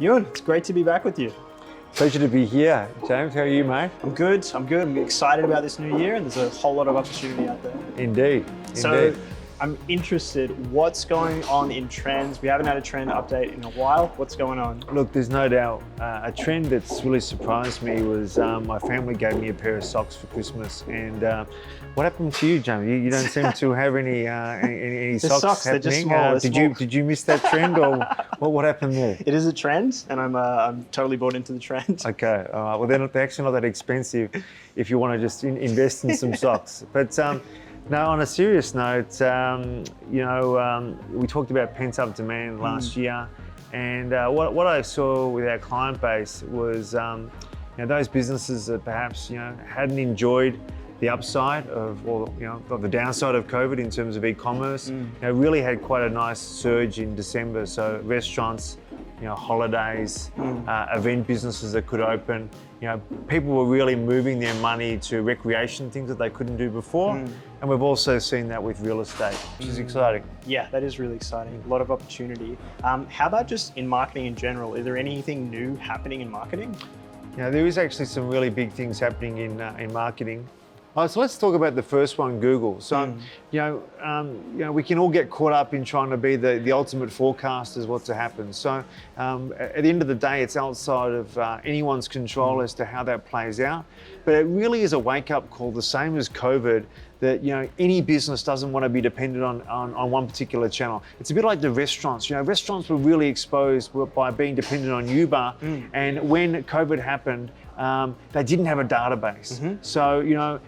Ewan, it's great to be back with you. Pleasure to be here. James, how are you, mate? I'm good. I'm excited about this new year, and there's a whole lot of opportunity out there. Indeed. So I'm interested, what's going on in trends? We haven't had a trend update in a while. What's going on? Look, there's no doubt a trend that's really surprised me was my family gave me a pair of socks for Christmas. And what happened to you, James? You don't seem to have any socks happening. They're just small. Did you miss that trend, or what happened there? It is a trend, and I'm totally bought into the trend. Okay, all right. Well, they're actually not that expensive if you want to just invest in some socks. But no, on a serious note, we talked about pent-up demand last year, and what I saw with our client base was those businesses that perhaps hadn't enjoyed the upside of the downside of COVID in terms of e-commerce, really had quite a nice surge in December. So restaurants, holidays, event businesses that could open. People were really moving their money to recreation things that they couldn't do before. And we've also seen that with real estate, which is exciting. Yeah, that is really exciting. A lot of opportunity. How about just in marketing in general? Is there anything new happening in marketing? There is actually some really big things happening in marketing. So let's talk about the first one, Google. So, we can all get caught up in trying to be the ultimate forecasters what to happen. So, at the end of the day, it's outside of anyone's control as to how that plays out. But it really is a wake-up call, the same as COVID, that any business doesn't want to be dependent on one particular channel. It's a bit like the restaurants. Restaurants were really exposed by being dependent on Uber, and when COVID happened, they didn't have a database. So,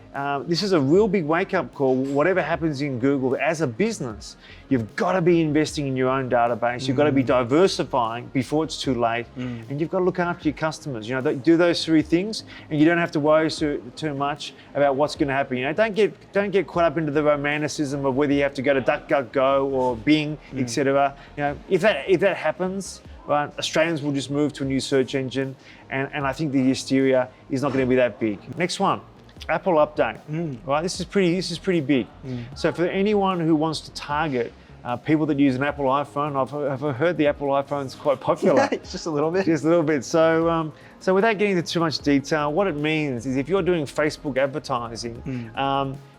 this is a real big wake-up call. Whatever happens in Google, as a business, you've got to be investing in your own database. You've got to be diversifying before it's too late, and you've got to look after your customers. Do those three things, and you don't have to worry too much about what's going to happen. Don't get caught up into the romanticism of whether you have to go to DuckDuckGo or Bing, etc. If that happens, right, Australians will just move to a new search engine, and I think the hysteria is not going to be that big. Next one, Apple update. Right, this is pretty big. So for anyone who wants to target people that use an Apple iPhone, I've heard the Apple iPhone's quite popular. Just a little bit. Just a little bit. So without getting into too much detail, what it means is if you're doing Facebook advertising,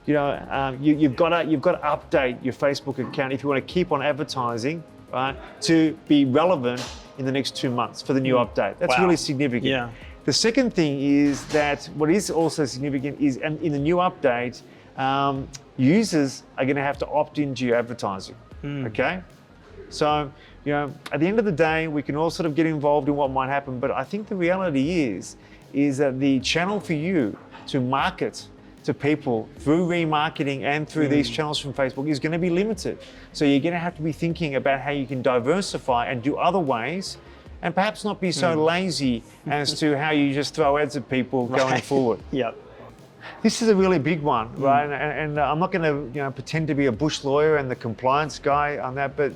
you've got to update your Facebook account if you want to keep on advertising, right, to be relevant in the next 2 months for the new update. That's really significant. Yeah. The second thing is that what is also significant is in the new update, users are going to have to opt into your advertising. Okay? So, at the end of the day, we can all sort of get involved in what might happen, but I think the reality is that the channel for you to market to people through remarketing and through these channels from Facebook is going to be limited. So you're going to have to be thinking about how you can diversify and do other ways, and perhaps not be so lazy as to how you just throw ads at people going forward. Yep. This is a really big one, right? And I'm not going to pretend to be a bush lawyer and the compliance guy on that, but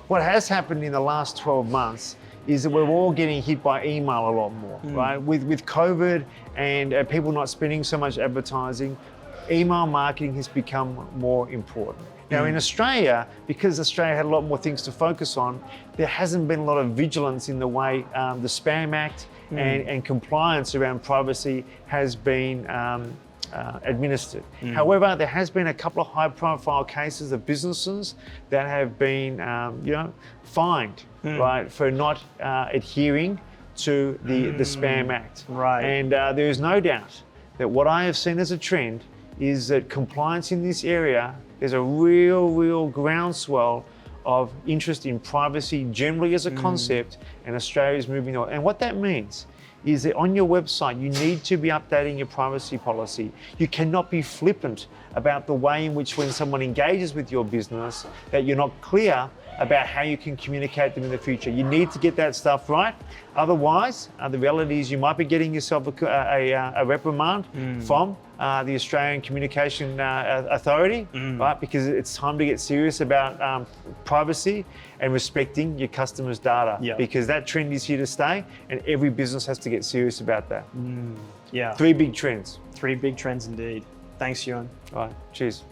what has happened in the last 12 months is that we're all getting hit by email a lot more, right? With COVID and people not spending so much advertising, email marketing has become more important. Now in Australia, because Australia had a lot more things to focus on, there hasn't been a lot of vigilance in the way the Spam Act and compliance around privacy has been administered. However, there has been a couple of high-profile cases of businesses that have been, fined, right, for not adhering to the Spam Act. Right. And there is no doubt that what I have seen as a trend is that compliance in this area, there's a real groundswell of interest in privacy generally as a concept, and Australia is moving on. And what that means is that on your website, you need to be updating your privacy policy. You cannot be flippant about the way in which when someone engages with your business, that you're not clear about how you can communicate them in the future. You need to get that stuff right. Otherwise, the reality is you might be getting yourself a reprimand from the Australian Communication Authority, right? Because it's time to get serious about privacy and respecting your customers' data. Yeah. Because that trend is here to stay, and every business has to get serious about that. Yeah. 3 big trends. 3 big trends indeed. Thanks, Ewan. All right, cheers.